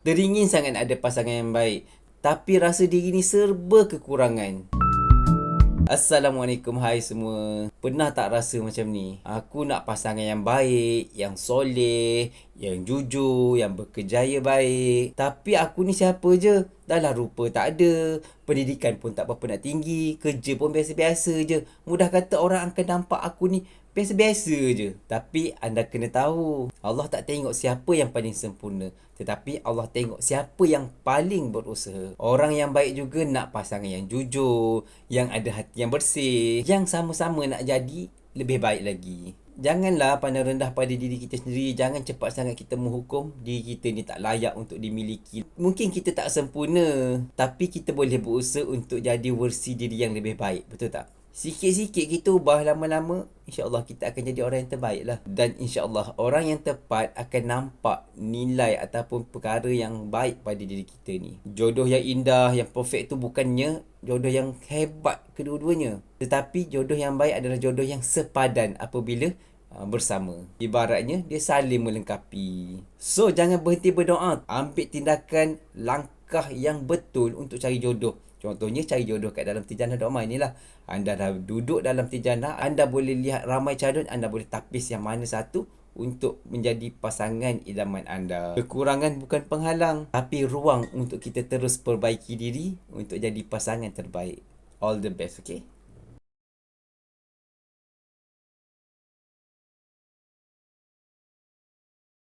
Teringin sangat nak ada pasangan yang baik, tapi rasa diri ni serba kekurangan. Assalamualaikum, hai semua. Pernah tak rasa macam ni? Aku nak pasangan yang baik, yang soleh, yang jujur, yang berkejaya baik. Tapi aku ni siapa je? Dah lah rupa tak ada, pendidikan pun tak berapa nak tinggi, kerja pun biasa-biasa je. Mudah kata orang akan nampak aku ni biasa-biasa je. Tapi anda kena tahu, Allah tak tengok siapa yang paling sempurna, tetapi Allah tengok siapa yang paling berusaha. Orang yang baik juga nak pasangan yang jujur, yang ada hati yang bersih, yang sama-sama nak jadi lebih baik lagi. Janganlah pandang rendah pada diri kita sendiri. Jangan cepat sangat kita menghukum diri kita ni tak layak untuk dimiliki. Mungkin kita tak sempurna, tapi kita boleh berusaha untuk jadi versi diri yang lebih baik. Betul tak? Sikit-sikit kita ubah, lama-lama InsyaAllah kita akan jadi orang yang terbaik lah. Dan insyaAllah orang yang tepat akan nampak nilai ataupun perkara yang baik pada diri kita ni. Jodoh yang indah, yang perfect tu bukannya jodoh yang hebat kedua-duanya, tetapi jodoh yang baik adalah jodoh yang sepadan apabila bersama. Ibaratnya dia saling melengkapi. So jangan berhenti berdoa, ambil tindakan langkah yang betul untuk cari jodoh. Contohnya cari jodoh kat dalam Tijanah Doa ni lah. Anda dah duduk dalam Tijanah, anda boleh lihat ramai calon, anda boleh tapis yang mana satu untuk menjadi pasangan idaman anda. Kekurangan bukan penghalang, tapi ruang untuk kita terus perbaiki diri untuk jadi pasangan terbaik. All the best, okay?